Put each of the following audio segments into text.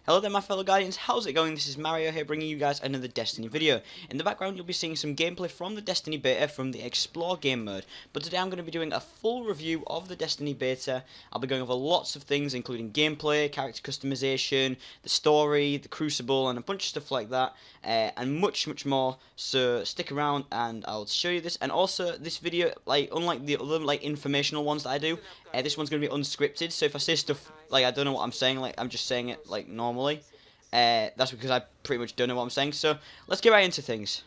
Hello there my fellow Guardians, how's it going? This is Mario here bringing you guys another Destiny video. In the background you'll be seeing some gameplay from the Destiny beta from the Explore game mode. But today I'm going to be doing a full review of the Destiny beta. I'll be going over lots of things including gameplay, character customization, the story, the Crucible and a bunch of stuff like that. And much more, so stick around and I'll show you this. And also this video, unlike the other informational ones that I do, this one's going to be unscripted, so if I say stuff I don't know what I'm saying, I'm just saying it normally, that's because I pretty much don't know what I'm saying. So let's get right into things.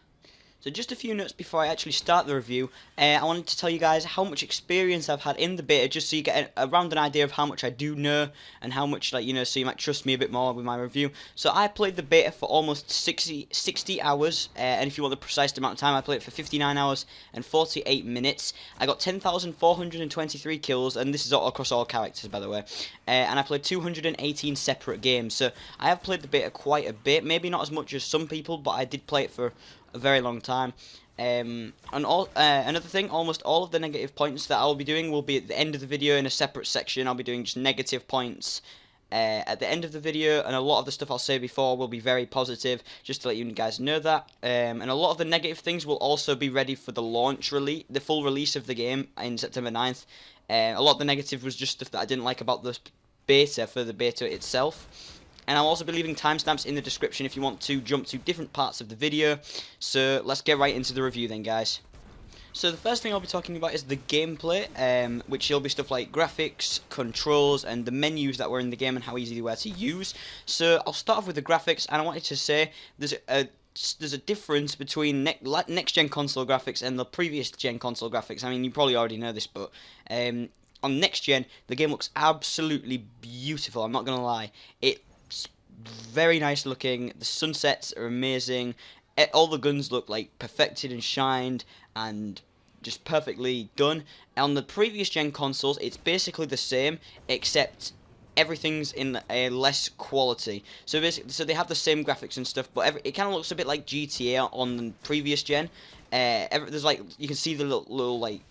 So just a few notes before I actually start the review. I wanted to tell you guys how much experience I've had in the beta, just so you get around an idea of how much I do know and how much, so you might trust me a bit more with my review. So I played the beta for almost 60 hours, and if you want the precise amount of time, I played it for 59 hours and 48 minutes. I got 10,423 kills, and this is all across all characters, by the way. And I played 218 separate games, so I have played the beta quite a bit. Maybe not as much as some people, but I did play it for a very long time. Another thing, almost all of the negative points that I'll be doing will be at the end of the video in a separate section. I'll be doing just negative points at the end of the video, and a lot of the stuff I'll say before will be very positive, just to let you guys know that. And a lot of the negative things will also be ready for the launch release, the full release of the game in September 9th. A lot of the negative was just stuff that I didn't like about the beta for the beta itself. And I'll also be leaving timestamps in the description if you want to jump to different parts of the video. So let's get right into the review then, guys. So the first thing I'll be talking about is the gameplay, which will be stuff like graphics, controls, and the menus that were in the game and how easy they were to use. So I'll start off with the graphics, and I wanted to say there's a difference between next-gen console graphics and the previous-gen console graphics. I mean, you probably already know this, but on next-gen, the game looks absolutely beautiful, I'm not going to lie. It's very nice looking, the sunsets are amazing, all the guns look like perfected and shined and just perfectly done. On the previous gen consoles, it's basically the same, except everything's in a less quality. So basically, they have the same graphics and stuff, but it kind of looks a bit like GTA on the previous gen. There's you can see the little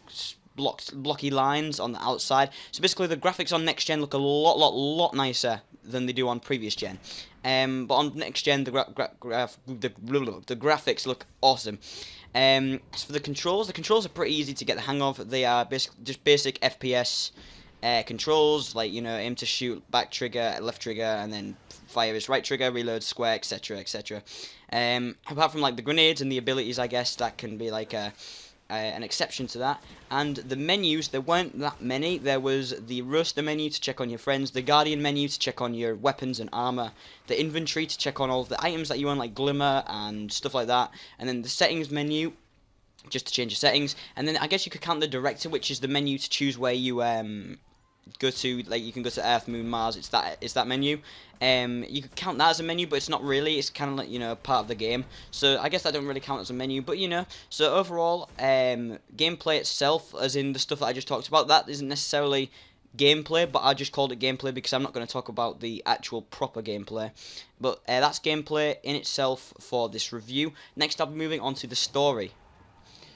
blocky lines on the outside. So basically, the graphics on next gen look a lot nicer than they do on previous gen. But on next gen, the graphics look awesome. As for the controls are pretty easy to get the hang of. They are just basic FPS controls, aim to shoot, back trigger, left trigger, and then fire is right trigger, reload, square, etc, etc. Apart from the grenades and the abilities, I guess that can be an exception to that. And the menus, there weren't that many. There was the roster menu to check on your friends, the guardian menu to check on your weapons and armor, the inventory to check on all of the items that you own, like glimmer and stuff like that, and then the settings menu just to change your settings. And then I guess you could count the director, which is the menu to choose where you go to, you can go to Earth, Moon, Mars. It's that menu. You could count that as a menu, but it's not really. It's kind of part of the game. So I guess that don't really count as a menu, but So overall, gameplay itself, as in the stuff that I just talked about, that isn't necessarily gameplay, but I just called it gameplay because I'm not going to talk about the actual proper gameplay. But that's gameplay in itself for this review. Next, I'll be moving on to the story.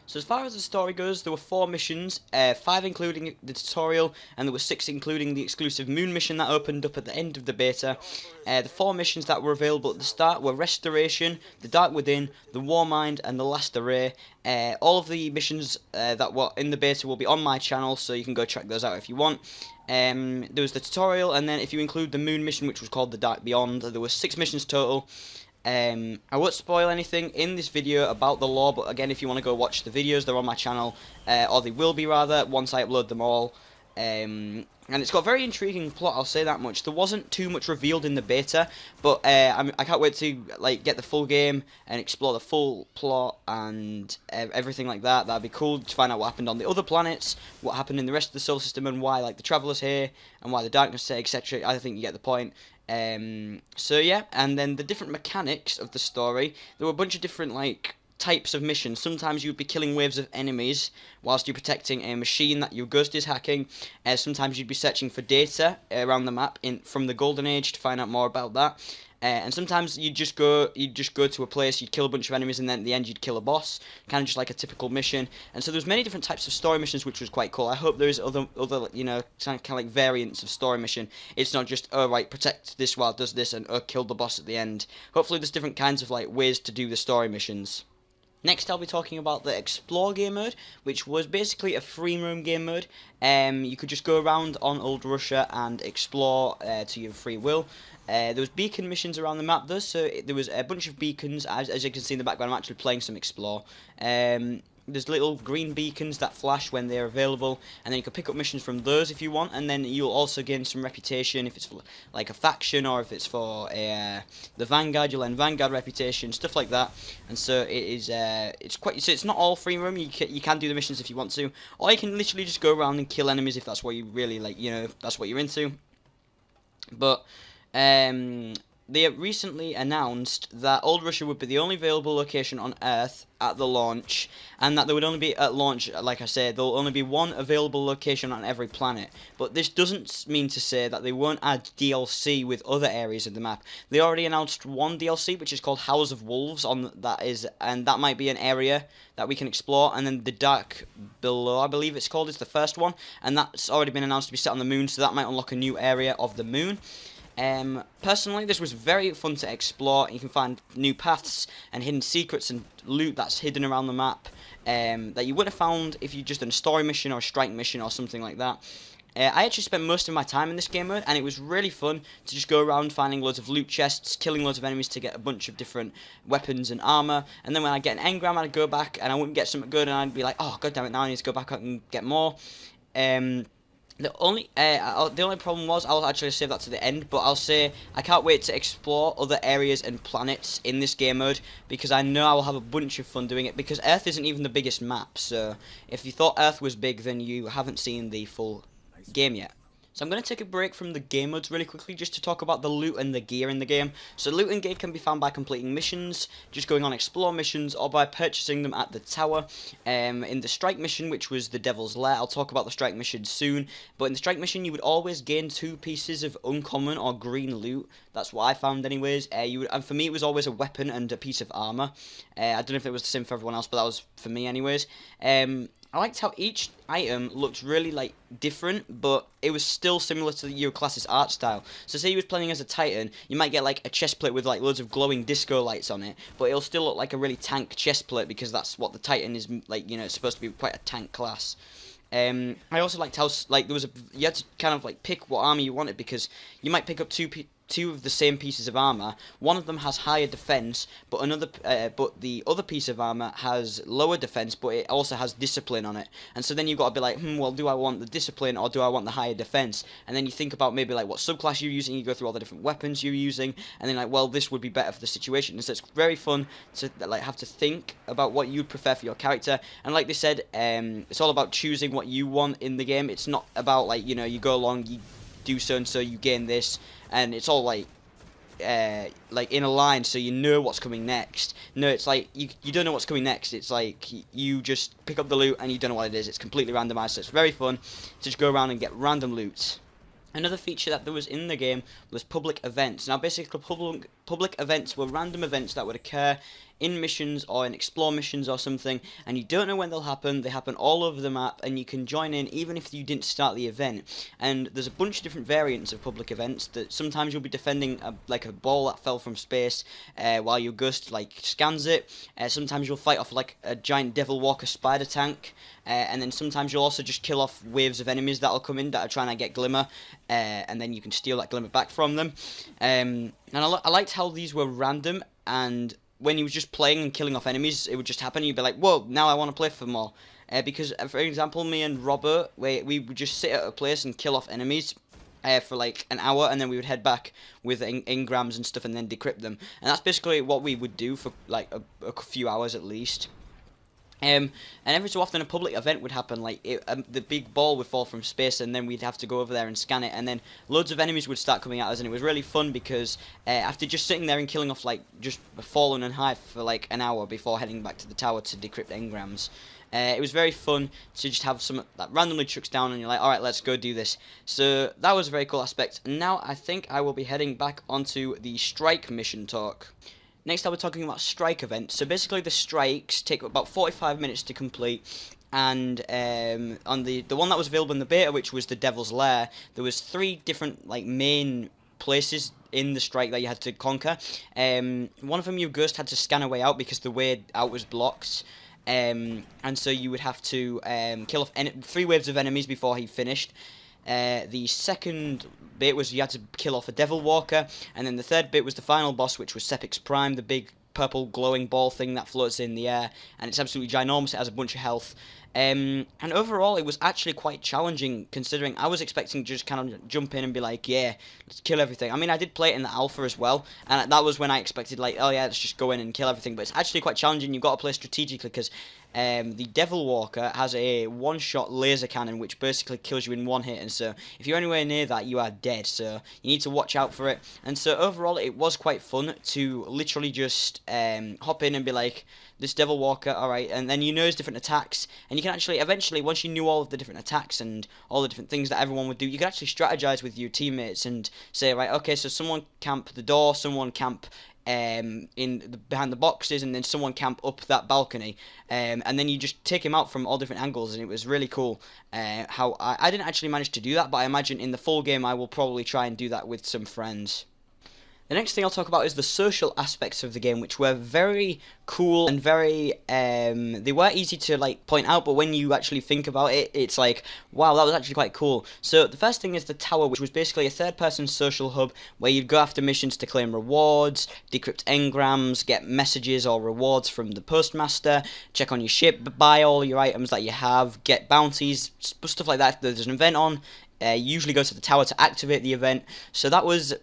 So as far as the story goes, there were 4 missions, 5 including the tutorial, and there were 6 including the exclusive moon mission that opened up at the end of the beta. The 4 missions that were available at the start were Restoration, The Dark Within, The Warmind, and The Last Array. All of the missions that were in the beta will be on my channel, so you can go check those out if you want. There was the tutorial, and then if you include the moon mission, which was called The Dark Beyond, there were 6 missions total. I won't spoil anything in this video about the lore, but again, if you want to go watch the videos, they're on my channel, or they will be rather, once I upload them all. And it's got a very intriguing plot, I'll say that much. There wasn't too much revealed in the beta, but I can't wait to get the full game and explore the full plot and everything like that. That'd be cool to find out what happened on the other planets, what happened in the rest of the solar system, and why the Travelers here, and why the Darkness here, etc. I think you get the point. So yeah, and then the different mechanics of the story, there were a bunch of different types of missions. Sometimes you'd be killing waves of enemies whilst you're protecting a machine that your ghost is hacking. Sometimes you'd be searching for data around the map from the Golden Age to find out more about that. And sometimes you'd just go to a place, you'd kill a bunch of enemies, and then at the end you'd kill a boss, kind of just like a typical mission. And so there's many different types of story missions, which was quite cool. I hope there's other you know, kind of like variants of story mission. It's not just, oh right, protect this while it does this, and oh, kill the boss at the end. Hopefully there's different kinds of like ways to do the story missions. Next, I'll be talking about the Explore game mode, which was basically a free roam game mode. You could just go around on Old Russia and explore to your free will. There was beacon missions around the map, though, so there was a bunch of beacons. As you can see in the background, I'm actually playing some Explore. There's little green beacons that flash when they're available, and then you can pick up missions from those if you want, and then you'll also gain some reputation if it's for like a faction, or if it's for the Vanguard, you'll earn Vanguard reputation, stuff like that. And so it is it's not all free roam. You can do the missions if you want to, or you can literally just go around and kill enemies if that's what you really like, you know, if that's what you're into. But they recently announced that Old Russia would be the only available location on Earth at the launch, and that there would only be, at launch, like I said, there'll only be one available location on every planet. But this doesn't mean to say that they won't add DLC with other areas of the map. They already announced one DLC, which is called House of Wolves, and that might be an area that we can explore. And then the Dark Below, I believe it's called, is the first one, and that's already been announced to be set on the moon, so that might unlock a new area of the moon. Personally, this was very fun to explore. You can find new paths and hidden secrets and loot that's hidden around the map that you wouldn't have found if you just done a story mission or a strike mission or something like that. I actually spent most of my time in this game mode, and it was really fun to just go around finding loads of loot chests, killing loads of enemies to get a bunch of different weapons and armor. And then when I get an engram, I'd go back and I wouldn't get something good, and I'd be like, oh god damn it, now I need to go back out and get more. The only problem was, I'll actually save that to the end, but I'll say I can't wait to explore other areas and planets in this game mode, because I know I will have a bunch of fun doing it, because Earth isn't even the biggest map, so if you thought Earth was big, then you haven't seen the full game yet. So I'm going to take a break from the game modes really quickly just to talk about the loot and the gear in the game. So loot and gear can be found by completing missions, just going on explore missions, or by purchasing them at the tower. In the strike mission, which was the Devil's Lair, I'll talk about the strike mission soon, but in the strike mission you would always gain 2 pieces of uncommon or green loot. That's what I found anyways. And for me it was always a weapon and a piece of armor. I don't know if it was the same for everyone else, but that was for me anyways. I liked how each item looked really like different, but it was still similar to your class's art style. So say you was playing as a Titan, you might get like a chest plate with like loads of glowing disco lights on it, but it'll still look like a really tank chest plate, because that's what the Titan is, like, you know, it's supposed to be quite a tank class. I also liked how like you had to kind of like pick what armor you wanted, because you might pick up two of the same pieces of armor. One of them has higher defense, but but the other piece of armor has lower defense, but it also has discipline on it. And so then you've got to be like, well, do I want the discipline or do I want the higher defense? And then you think about maybe like what subclass you're using. You go through all the different weapons you're using, and then like, well, this would be better for the situation. And so it's very fun to like have to think about what you'd prefer for your character. And like they said, it's all about choosing what you want in the game. It's not about like, you know, you go along, you do so and so, you gain this, and it's all like in a line, so you know what's coming next. No, it's like you don't know what's coming next. It's like you just pick up the loot and you don't know what it is. It's completely randomized, so it's very fun to just go around and get random loot. Another feature that there was in the game was public events. Now basically public events were random events that would occur in missions or in explore missions or something, and you don't know when they'll happen. They happen all over the map, and you can join in even if you didn't start the event. And there's a bunch of different variants of public events. That sometimes you'll be defending like a ball that fell from space while your ghost like scans it. Sometimes you'll fight off like a giant Devil Walker spider tank, and then sometimes you'll also just kill off waves of enemies that'll come in that are trying to get glimmer, and then you can steal that glimmer back from them. And I liked how these were random, and when you were just playing and killing off enemies, it would just happen. You'd be like, whoa, now I want to play for more. Because, for example, me and Robert, we would just sit at a place and kill off enemies for like an hour, and then we would head back with engrams and stuff and then decrypt them. And that's basically what we would do for like a few hours at least. And every so often a public event would happen, like the big ball would fall from space, and then we'd have to go over there and scan it, and then loads of enemies would start coming at us, and it was really fun because after just sitting there and killing off like just fallen and hive for like an hour before heading back to the tower to decrypt engrams, It was very fun to just have some that randomly chucks down and you're like, alright, let's go do this. So that was a very cool aspect. And now I think I will be heading back onto the strike mission talk. Next I was talking about strike events. So basically the strikes take about 45 minutes to complete. And on the one that was available in the beta, which was the Devil's Lair, there was 3 different like main places in the strike that you had to conquer. One of them you Ghost had to scan a way out because the way out was blocked. And so you would have to kill off 3 waves of enemies before he finished. The second bit was you had to kill off a Devil Walker, and then the third bit was the final boss, which was Sepix Prime, the big purple glowing ball thing that floats in the air, and it's absolutely ginormous. It has a bunch of health. And overall, it was actually quite challenging, considering I was expecting to just kind of jump in and be like, yeah, let's kill everything. I mean, I did play it in the alpha as well, and that was when I expected, like, oh yeah, let's just go in and kill everything. But it's actually quite challenging. You've got to play strategically, because the Devil Walker has a one-shot laser cannon, which basically kills you in one hit, and so if you're anywhere near that, you are dead, so you need to watch out for it. And so overall, it was quite fun to literally just hop in and be like, this Devil Walker, alright, and then you know his different attacks, and you can actually, eventually, once you knew all of the different attacks and all the different things that everyone would do, you could actually strategize with your teammates and say, right, okay, so someone camp the door, someone camp behind the boxes, and then someone camp up that balcony, and then you just take him out from all different angles, and it was really cool. How I didn't actually manage to do that, but I imagine in the full game I will probably try and do that with some friends. The next thing I'll talk about is the social aspects of the game, which were very cool and very, they were easy to like point out, but when you actually think about it, it's like, wow, that was actually quite cool. So the first thing is the tower, which was basically a third-person social hub where you'd go after missions to claim rewards, decrypt engrams, get messages or rewards from the postmaster, check on your ship, buy all your items that you have, get bounties, stuff like that if there's an event on. Usually go to the tower to activate the event, so that was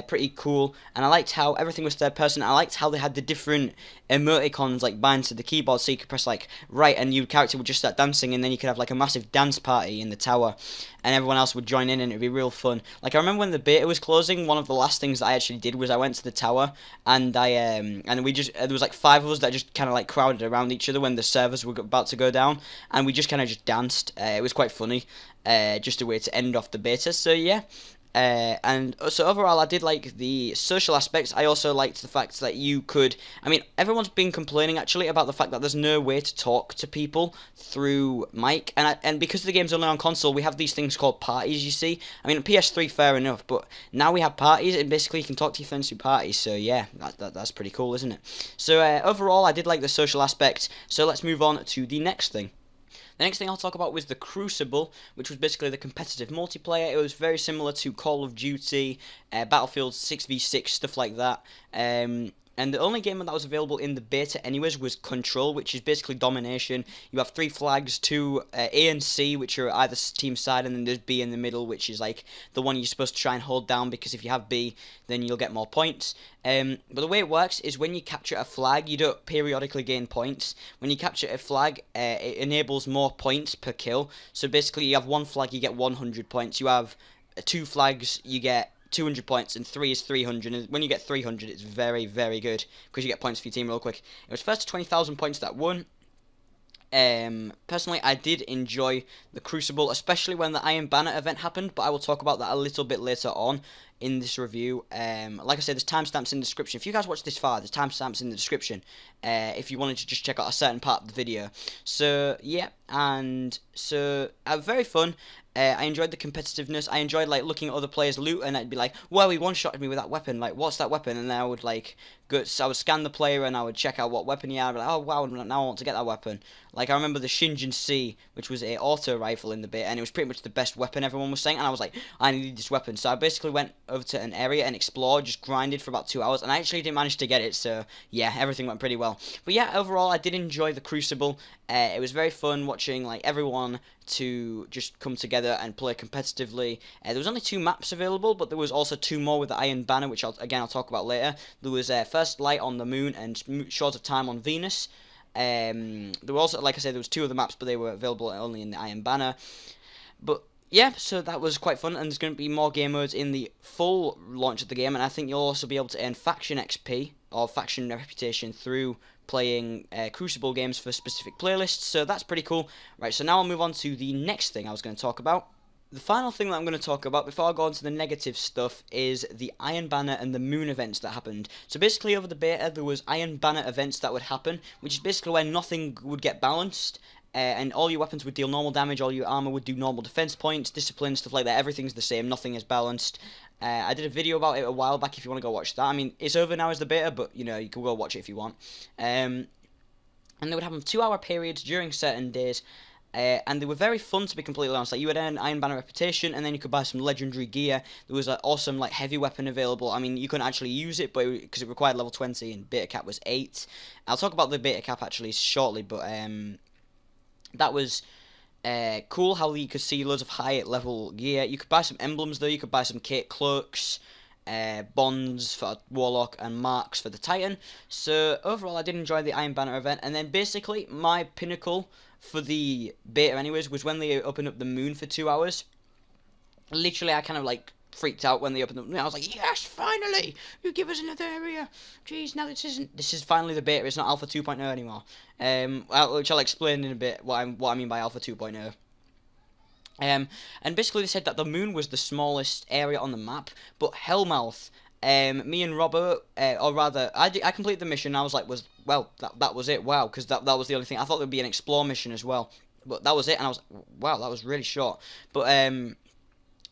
pretty cool, and I liked how everything was third person. I liked how they had the different emoticons like bind to the keyboard, so you could press like right and your character would just start dancing, and then you could have like a massive dance party in the tower, and everyone else would join in, and it'd be real fun. Like I remember when the beta was closing, one of the last things that I actually did was I went to the tower, and we just there was like 5 of us that just kind of like crowded around each other when the servers were about to go down, and we just kind of just danced. It was quite funny. Just a way to end off the beta, so yeah. And so overall I did like the social aspects. I also liked the fact that you could, I mean, everyone's been complaining actually about the fact that there's no way to talk to people through mic, and because the game's only on console, we have these things called parties, you see. I mean, PS3 fair enough, but now we have parties, and basically you can talk to your friends through parties, so yeah, that's pretty cool, isn't it? So overall I did like the social aspect, so let's move on to the next thing. The next thing I'll talk about was the Crucible, which was basically the competitive multiplayer. It was very similar to Call of Duty, Battlefield 6v6, stuff like that. And the only game that was available in the beta anyways was Control, which is basically domination. You have 3 flags, 2 A and C, which are either team side, and then there's B in the middle, which is like the one you're supposed to try and hold down, because if you have B, then you'll get more points. But the way it works is when you capture a flag, you don't periodically gain points. When you capture a flag, it enables more points per kill. So basically you have 1 flag, you get 100 points. You have 2 flags, you get 200 points, and 3 is 300, and when you get 300 it's very, very good, because you get points for your team real quick. It was first to 20,000 points that won. Personally, I did enjoy the Crucible, especially when the Iron Banner event happened, but I will talk about that a little bit later on in this review. Like I said, there's timestamps in the description. If you guys watched this far, there's timestamps in the description if you wanted to just check out a certain part of the video. So, yeah, and so, very fun. I enjoyed the competitiveness. I enjoyed like looking at other players' loot, and I'd be like, "Well, he one-shotted me with that weapon. Like, what's that weapon?" And then I would like go. So I would scan the player, and I would check out what weapon he had. I'd be like, "Oh wow, now I want to get that weapon." Like I remember the Shinjin C, which was a auto rifle in the bit, and it was pretty much the best weapon everyone was saying. And I was like, I need this weapon. So I basically went over to an area and explored, just grinded for about 2 hours, and I actually didn't manage to get it. So yeah, everything went pretty well. But yeah, overall, I did enjoy the Crucible. It was very fun watching like everyone to just come together and play competitively. There was only 2 maps available, but there was also 2 more with the Iron Banner, which I'll talk about later. There was First Light on the Moon and Short of Time on Venus. There were also, like I said, there was 2 of the maps, but they were available only in the Iron Banner. But yeah, so that was quite fun, and there's going to be more game modes in the full launch of the game, and I think you'll also be able to earn faction XP or faction reputation through playing Crucible games for specific playlists, so that's pretty cool. Right, so now I'll move on to the next thing I was going to talk about. The final thing that I'm going to talk about before I go on to the negative stuff is the Iron Banner and the Moon events that happened. So basically over the beta there was Iron Banner events that would happen, which is basically where nothing would get balanced. And all your weapons would deal normal damage, all your armor would do normal defense points, discipline, stuff like that. Everything's the same, nothing is balanced. I did a video about it a while back if you want to go watch that. I mean, it's over now as the beta, but, you know, you can go watch it if you want. And they would happen 2-hour periods during certain days. And they were very fun, to be completely honest. Like, you would earn Iron Banner reputation, and then you could buy some legendary gear. There was an awesome like heavy weapon available. I mean, you couldn't actually use it, but because it required level 20 and beta cap was 8. I'll talk about the beta cap actually shortly, but that was cool how you could see loads of high level gear. You could buy some emblems though. You could buy some kit cloaks, bonds for Warlock, and marks for the Titan. So overall, I did enjoy the Iron Banner event. And then basically, my pinnacle for the beta, anyways, was when they opened up the moon for 2 hours. Literally, I kind of like freaked out when they opened up. I was like, yes, finally, you give us another area. Jeez, now this is finally the beta. It's not Alpha 2.0 anymore. Which I'll explain in a bit what I mean by Alpha 2.0. And basically they said that the moon was the smallest area on the map, but Hellmouth, me and Robert, or rather, I completed the mission. And I was like, that was it. Wow, because that was the only thing. I thought there would be an explore mission as well, but that was it. And I was like, wow, that was really short. But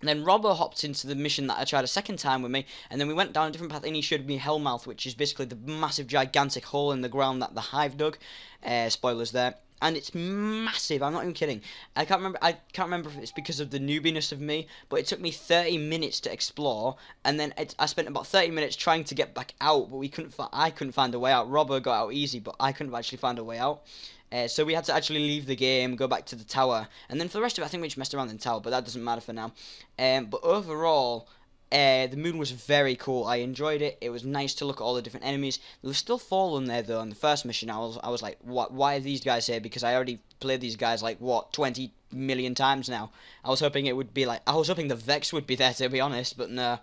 then Robbo hopped into the mission that I tried a second time with me, and then we went down a different path, and he showed me Hellmouth, which is basically the massive, gigantic hole in the ground that the Hive dug. Spoilers there. And it's massive. I'm not even kidding. I can't remember if it's because of the newbiness of me, but it took me 30 minutes to explore, and then I spent about 30 minutes trying to get back out, but I couldn't find a way out. Robbo got out easy, but I couldn't actually find a way out. So we had to actually leave the game, go back to the tower, and then for the rest of it, I think we just messed around in the tower, but that doesn't matter for now. But overall, the moon was very cool. I enjoyed it. It was nice to look at all the different enemies. There was still Fallen there though. On the first mission, I was like, why are these guys here? Because I already played these guys like 20 million times now. I was hoping the Vex would be there, to be honest, but no.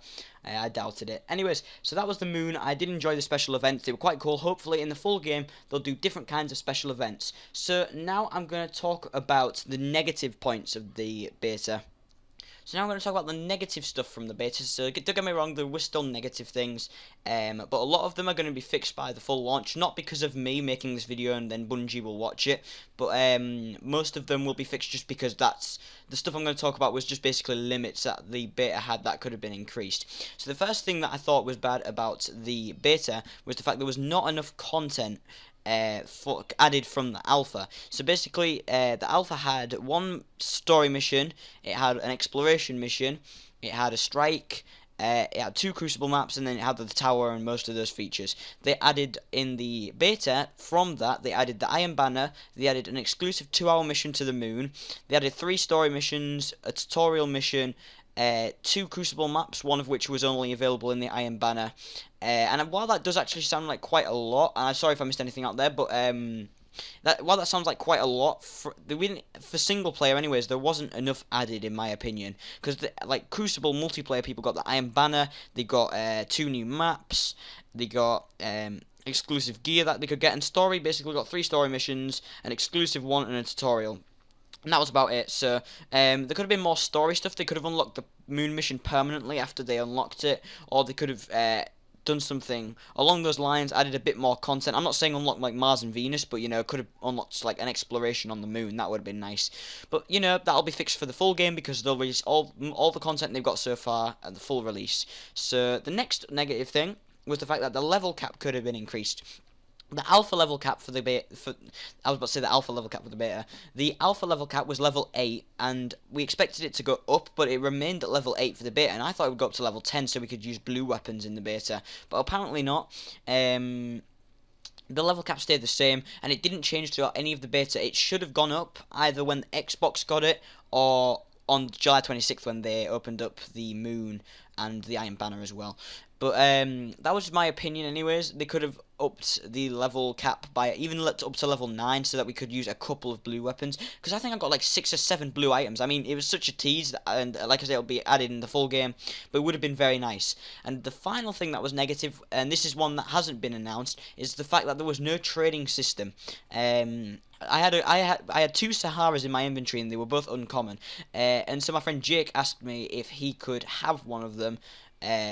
I doubted it. Anyways, so that was the moon. I did enjoy the special events. They were quite cool. Hopefully, in the full game, they'll do different kinds of special events. So now I'm going to talk about the negative points of the beta. So now I'm going to talk about the negative stuff from the beta. So don't get me wrong, there were still negative things, but a lot of them are going to be fixed by the full launch. Not because of me making this video and then Bungie will watch it, but most of them will be fixed just because that's the stuff I'm going to talk about was just basically limits that the beta had that could have been increased. So the first thing that I thought was bad about the beta was the fact there was not enough content added from the alpha. So basically, the alpha had one story mission, it had an exploration mission, it had a strike, it had 2 Crucible maps, and then it had the tower and most of those features. They added in the beta, from that, they added the Iron Banner, they added an exclusive 2-hour mission to the moon, they added 3 story missions, a tutorial mission, 2 Crucible maps, one of which was only available in the Iron Banner. And while that does actually sound like quite a lot, and I'm sorry if I missed anything out there, but while that sounds like quite a lot, for single player anyways, there wasn't enough added in my opinion. Because like Crucible multiplayer people got the Iron Banner, they got 2 new maps, they got exclusive gear that they could get, and story basically got 3 story missions, an exclusive one, and a tutorial. And that was about it. So there could have been more story stuff. They could have unlocked the moon mission permanently after they unlocked it, or they could have done something along those lines, added a bit more content. I'm not saying unlock like Mars and Venus, but you know, could have unlocked like an exploration on the moon. That would have been nice. But you know, that'll be fixed for the full game because they'll release all the content they've got so far at the full release. So the next negative thing was the fact that the level cap could have been increased. The alpha level cap for the beta, I was about to say the alpha level cap for the beta. The alpha level cap was level 8, and we expected it to go up, but it remained at level 8 for the beta, and I thought it would go up to level 10 so we could use blue weapons in the beta, but apparently not. The level cap stayed the same, and it didn't change throughout any of the beta. It should have gone up either when Xbox got it, or on July 26th when they opened up the moon and the Iron Banner as well. But that was my opinion anyways. They could have upped the level cap by even up to level 9 so that we could use a couple of blue weapons, because I think I've got like 6 or 7 blue items. I mean, it was such a tease, and like I said, it'll be added in the full game, but it would have been very nice. And the final thing that was negative, and this is one that hasn't been announced, is the fact that there was no trading system. I had 2 Saharas in my inventory, and they were both uncommon. And so my friend Jake asked me if he could have one of them,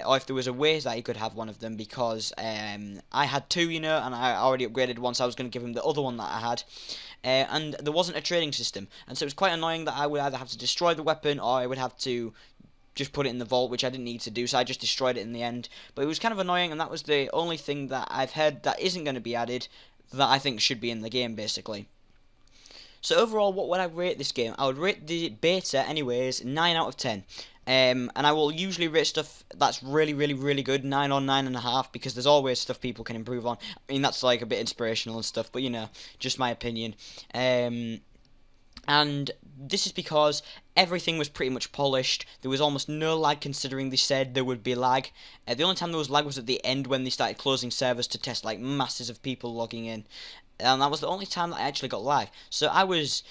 or if there was a way that he could have one of them, because I had 2, you know, and I already upgraded one, so I was going to give him the other one that I had. And there wasn't a trading system, and so it was quite annoying that I would either have to destroy the weapon, or I would have to just put it in the vault, which I didn't need to do, so I just destroyed it in the end. But it was kind of annoying, and that was the only thing that I've heard that isn't going to be added, that I think should be in the game, basically. So overall, what would I rate this game? I would rate the beta, anyways, 9 out of 10. And I will usually rate stuff that's really, really, really good, 9 or 9.5, because there's always stuff people can improve on. I mean, that's like a bit inspirational and stuff, but you know, just my opinion. And this is because everything was pretty much polished. There was almost no lag, considering they said there would be lag. The only time there was lag was at the end, when they started closing servers to test like masses of people logging in. And that was the only time that I actually got lag. So I was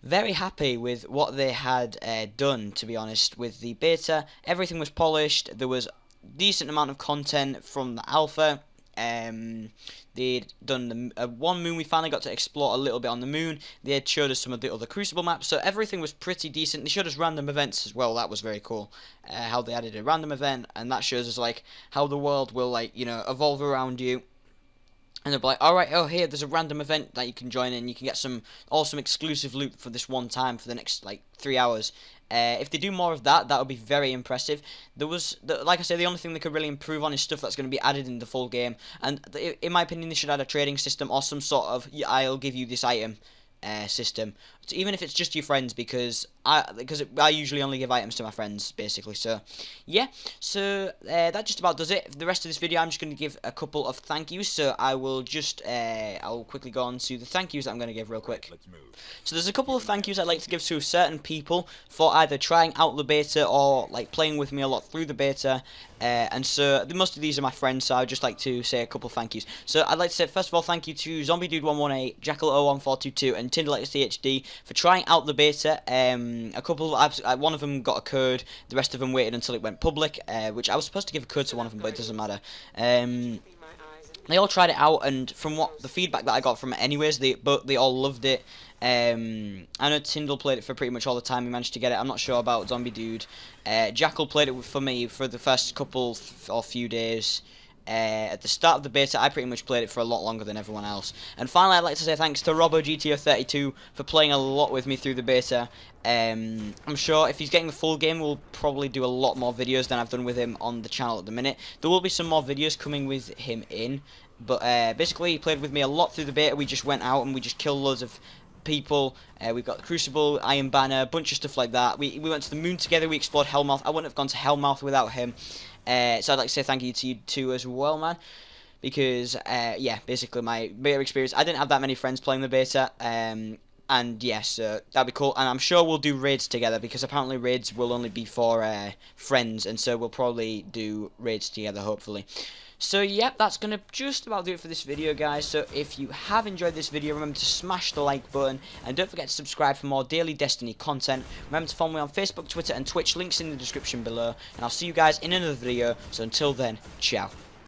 very happy with what they had done, to be honest, with the beta. Everything was polished. There was a decent amount of content from the alpha. They'd done the one moon. We finally got to explore a little bit on the moon. They had showed us some of the other Crucible maps, so everything was pretty decent. They showed us random events as well. That was very cool. How they added a random event, and that shows us like how the world will, like, you know, evolve around you. And they'll be like, alright, oh, here, there's a random event that you can join in. You can get some awesome exclusive loot for this one time for the next, like, 3 hours. If they do more of that, that would be very impressive. There was, like I say, the only thing they could really improve on is stuff that's going to be added in the full game. And in my opinion, they should add a trading system or some sort of, I'll give you this item system, even if it's just your friends, because I usually only give items to my friends, basically. So yeah, so that just about does it. For the rest of this video, I'm just going to give a couple of thank yous, so I will just I'll quickly go on to the thank yous that I'm going to give real quick. So there's a couple of thank yous I'd like to give to certain people for either trying out the beta or like playing with me a lot through the beta. And so most of these are my friends, so I'd just like to say a couple of thank yous. So I'd like to say, first of all, thank you to ZombieDude118, Jackal01422, and TinderLexCHD for trying out the beta. A couple of one of them got a code, the rest of them waited until it went public, which I was supposed to give a code to one of them, but it doesn't matter. They all tried it out, and from what the feedback that I got from it anyways, they all loved it. I know Tyndall played it for pretty much all the time. He managed to get it. I'm not sure about Zombie Dude. Jackal played it for me for the first couple or few days. At the start of the beta, I pretty much played it for a lot longer than everyone else. And finally, I'd like to say thanks to RoboGTO32 for playing a lot with me through the beta. I'm sure if he's getting the full game, we'll probably do a lot more videos than I've done with him on the channel at the minute. There will be some more videos coming with him in, but basically he played with me a lot through the beta. We just went out and we just killed loads of people. We've got the Crucible, Iron Banner, a bunch of stuff like that. We went to the moon together. We explored Hellmouth. I wouldn't have gone to Hellmouth without him. So I'd like to say thank you to you too as well, man, because yeah, basically my beta experience, I didn't have that many friends playing the beta, and yes, that'd be cool. And I'm sure we'll do raids together, because apparently raids will only be for friends, and so we'll probably do raids together, hopefully. So yeah, that's going to just about do it for this video, guys. So if you have enjoyed this video, remember to smash the like button, and don't forget to subscribe for more daily Destiny content. Remember to follow me on Facebook, Twitter and Twitch, links in the description below, and I'll see you guys in another video. So until then, ciao.